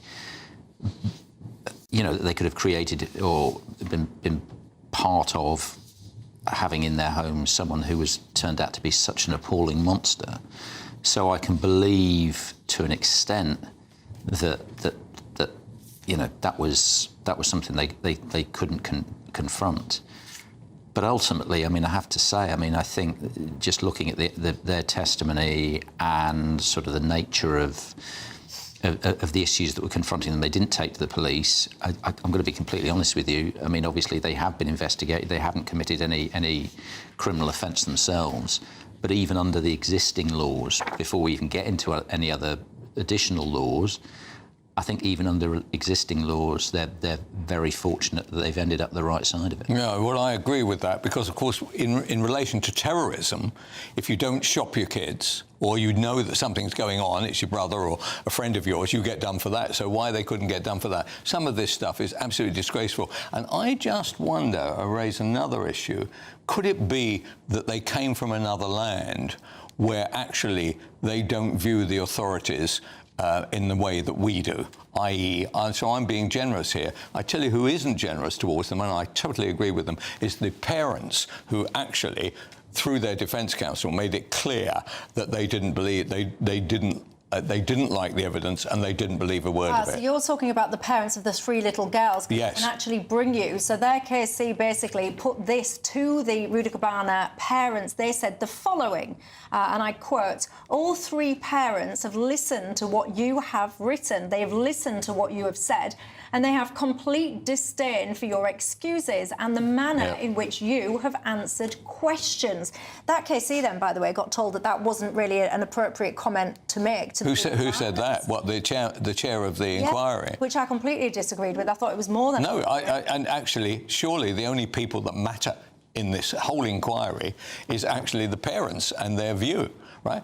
you know, that they could have created or been part of having in their home someone who was turned out to be such an appalling monster. So I can believe, to an extent, that you know, that was something they couldn't confront. But ultimately, I mean, I have to say, I mean, I think just looking at their testimony and sort of the nature of the issues that were confronting them, they didn't take to the police. I'm going to be completely honest with you. I mean, obviously, they have been investigated. They haven't committed any criminal offence themselves. But even under the existing laws, before we even get into any other additional laws, I think even under existing laws, they're very fortunate that they've ended up the right side of it. Yeah, well, I agree with that, because, of course, in relation to terrorism, if you don't shop your kids, or you know that something's going on, it's your brother or a friend of yours, you get done for that. So why they couldn't get done for that? Some of this stuff is absolutely disgraceful. And I just wonder, I raise another issue, could it be that they came from another land where actually they don't view the authorities in the way that we do, i.e., so I'm being generous here. I tell you who isn't generous towards them, and I totally agree with them, is the parents who actually, through their defence counsel, made it clear that they didn't believe, they didn't like the evidence and they didn't believe a word of it. So you're talking about the parents of the 3 little girls. Yes. Can actually bring you. So their KC basically put this to the Rudicaban parents. They said the following, and I quote, "All 3 parents have listened to what you have written. They have listened to what you have said, and they have complete disdain for your excuses and the manner in which you have answered questions." That KC then, by the way, got told that wasn't really an appropriate comment to make. Who said that? What, the chair of the inquiry? Which I completely disagreed with. I thought it was more than... No, and actually, surely the only people that matter in this whole inquiry is actually the parents and their view, right?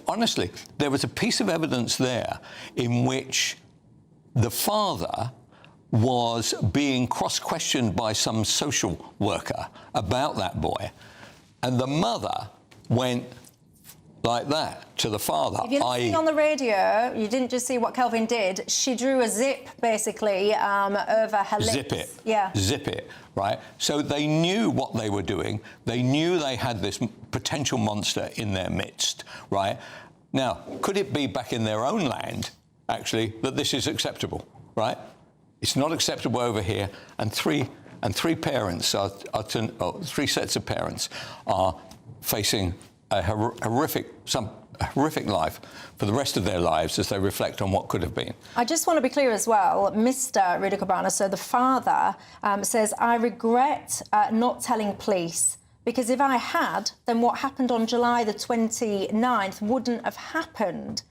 Honestly, there was a piece of evidence there in which the father was being cross-questioned by some social worker about that boy, and the mother went like that to the father. If you're listening on the radio, you didn't just see what Kelvin did. She drew a zip, basically, over her lips. Zip it. Yeah. Zip it, right? So they knew what they were doing. They knew they had this potential monster in their midst, right? Now, could it be back in their own land, actually, that this is acceptable, right? It's not acceptable over here, and three parents are 3 sets of parents are facing a horrific, some a horrific life for the rest of their lives as they reflect on what could have been. I just want to be clear as well, Mr. Rudakabana, so the father, says, I regret not telling police, because if I had, then what happened on July the 29th wouldn't have happened.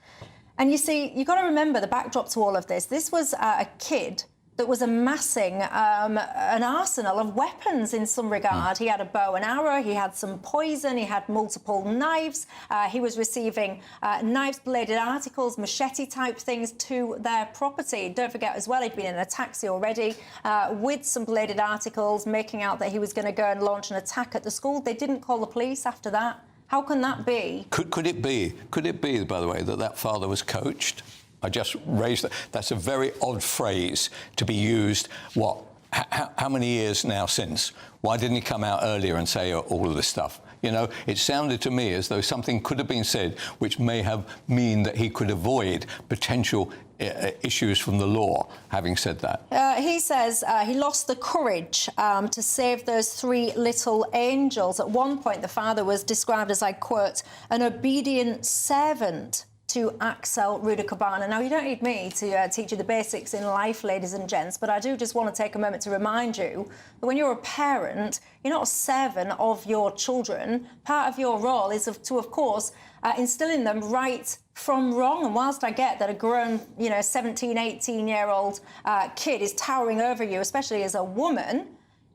And you see, you've got to remember the backdrop to all of this. This was a kid that was amassing an arsenal of weapons in some regard. He had a bow and arrow, he had some poison, he had multiple knives, he was receiving knives, bladed articles, machete-type things to their property. Don't forget as well, he'd been in a taxi already with some bladed articles, making out that he was going to go and launch an attack at the school. They didn't call the police after that. How can that be? Could it be, by the way, that father was coached? I just raised that. That's a very odd phrase to be used, how many years now since? Why didn't he come out earlier and say all of this stuff? You know, it sounded to me as though something could have been said which may have mean that he could avoid potential issues from the law, having said that. He says he lost the courage to save those 3 little angels. At one point, the father was described as, I quote, an obedient servant to Axel Rudakabana. Now, you don't need me to teach you the basics in life, ladies and gents, but I do just want to take a moment to remind you that when you're a parent, you're not a servant of your children. Part of your role is to, of course, instill in them right from wrong. And whilst I get that a grown, 17, 18-year-old kid is towering over you, especially as a woman,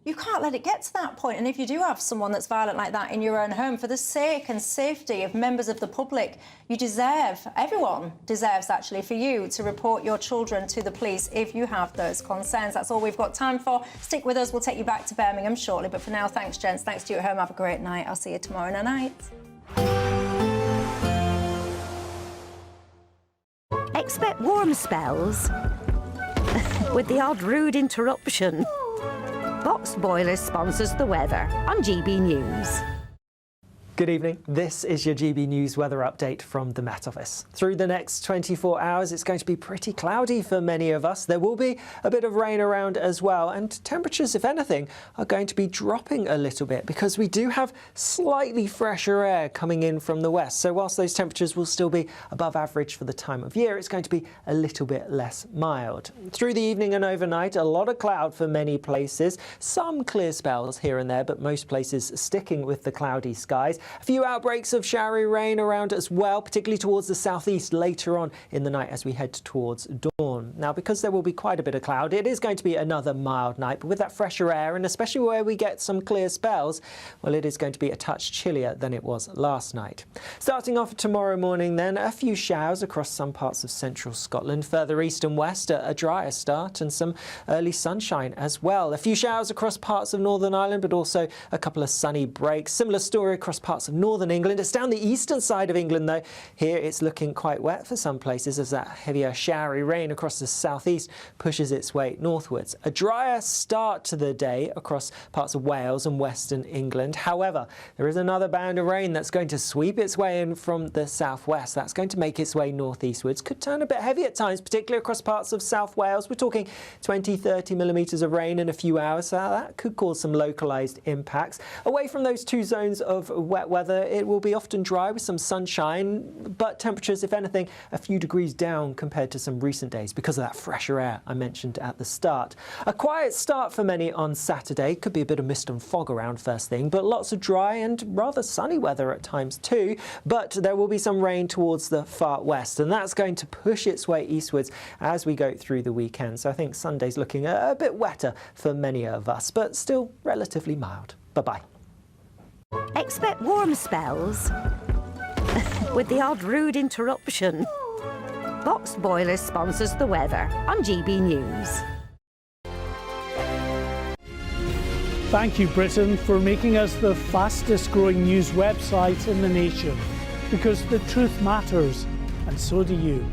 you can't let it get to that point. And if you do have someone that's violent like that in your own home, for the sake and safety of members of the public, everyone deserves actually for you to report your children to the police if you have those concerns. That's all we've got time for. Stick with us. We'll take you back to Birmingham shortly. But for now, thanks, gents. Thanks to you at home. Have a great night. I'll see you tomorrow night. Expect warm spells with the odd rude interruption. Box Boilers sponsors the weather on GB News. Good evening. This is your GB News weather update from the Met Office. Through the next 24 hours, it's going to be pretty cloudy for many of us. There will be a bit of rain around as well, and temperatures, if anything, are going to be dropping a little bit because we do have slightly fresher air coming in from the west. So whilst those temperatures will still be above average for the time of year, it's going to be a little bit less mild. Through the evening and overnight, a lot of cloud for many places. Some clear spells here and there, but most places sticking with the cloudy skies. A few outbreaks of showery rain around as well, particularly towards the southeast later on in the night as we head towards dawn. Now, because there will be quite a bit of cloud, it is going to be another mild night, but with that fresher air, and especially where we get some clear spells, well, it is going to be a touch chillier than it was last night. Starting off tomorrow morning then, a few showers across some parts of central Scotland. Further east and west, a drier start and some early sunshine as well. A few showers across parts of Northern Ireland, but also a couple of sunny breaks. Similar story across parts of northern England. It's down the eastern side of England though. Here it's looking quite wet for some places as that heavier showery rain across the southeast pushes its way northwards. A drier start to the day across parts of Wales and western England. However, there is another band of rain that's going to sweep its way in from the southwest. That's going to make its way northeastwards. Could turn a bit heavy at times, particularly across parts of South Wales. We're talking 20-30 millimetres of rain in a few hours, so that could cause some localised impacts. Away from those two zones of wet weather, it will be often dry with some sunshine, but temperatures, if anything, a few degrees down compared to some recent days because of that fresher air I mentioned at the start. A quiet start for many on Saturday. Could be a bit of mist and fog around first thing, but lots of dry and rather sunny weather at times too. But there will be some rain towards the far west, and that's going to push its way eastwards as we go through the weekend. So I think Sunday's looking a bit wetter for many of us, but still relatively mild. Bye-bye. Expect warm spells with the odd rude interruption. Box Boilers sponsors the weather on GB News. Thank you, Britain, for making us the fastest growing news website in the nation, because the truth matters, and so do you.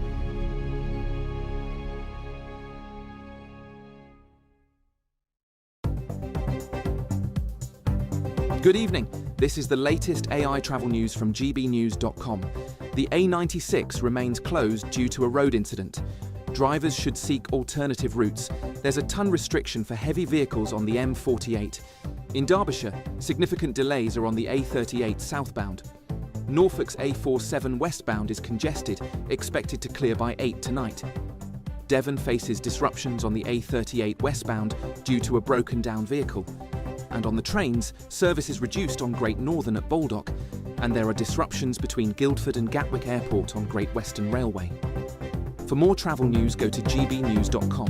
Good evening. This is the latest AI travel news from GBNews.com. The A96 remains closed due to a road incident. Drivers should seek alternative routes. There's a ton restriction for heavy vehicles on the M48. In Derbyshire, significant delays are on the A38 southbound. Norfolk's A47 westbound is congested, expected to clear by 8 tonight. Devon faces disruptions on the A38 westbound due to a broken down vehicle. And on the trains, service is reduced on Great Northern at Baldock, and there are disruptions between Guildford and Gatwick Airport on Great Western Railway. For more travel news, go to gbnews.com.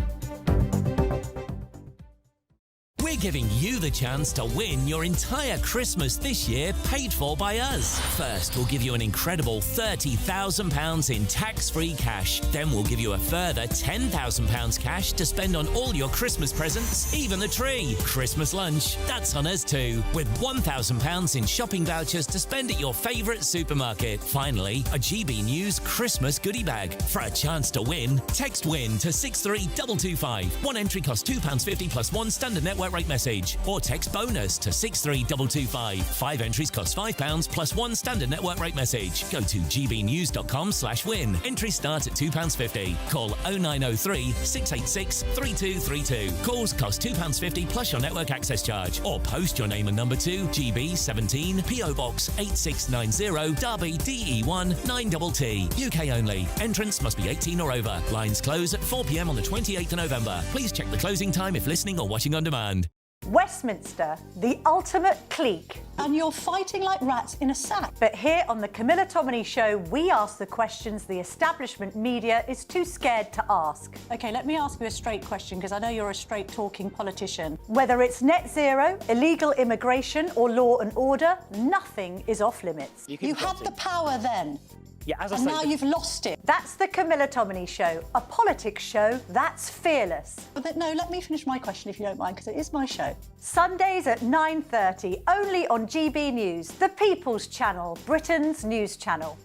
We're giving you the chance to win your entire Christmas this year paid for by us. First, we'll give you an incredible £30,000 in tax-free cash. Then we'll give you a further £10,000 cash to spend on all your Christmas presents, even the tree. Christmas lunch, that's on us too, with £1,000 in shopping vouchers to spend at your favourite supermarket. Finally, a GB News Christmas goodie bag. For a chance to win, text WIN to 63225. One entry costs £2.50 plus one standard network rate message, or text BONUS to 63225. 5 entries cost £5 plus one standard network rate message. Go to gbnews.com/win. Entries start at £2.50. Call 0903 686 3232. Calls cost £2.50 plus your network access charge, or post your name and number to GB17 PO Box 8690 Derby DE1 9TT. UK only. Entrance must be 18 or over. Lines close at 4 p.m. on the 28th of November. Please check the closing time if listening or watching on demand. Westminster, the ultimate clique. And you're fighting like rats in a sack. But here on the Camilla Tominey Show, we ask the questions the establishment media is too scared to ask. OK, let me ask you a straight question, because I know you're a straight-talking politician. Whether it's net zero, illegal immigration or law and order, nothing is off limits. You had the power then. Yeah, as I and say, now you've lost it. That's the Camilla Tominey Show, a politics show that's fearless. But no, let me finish my question if you don't mind, because it is my show. Sundays at 9:30, only on GB News, the People's Channel, Britain's news channel.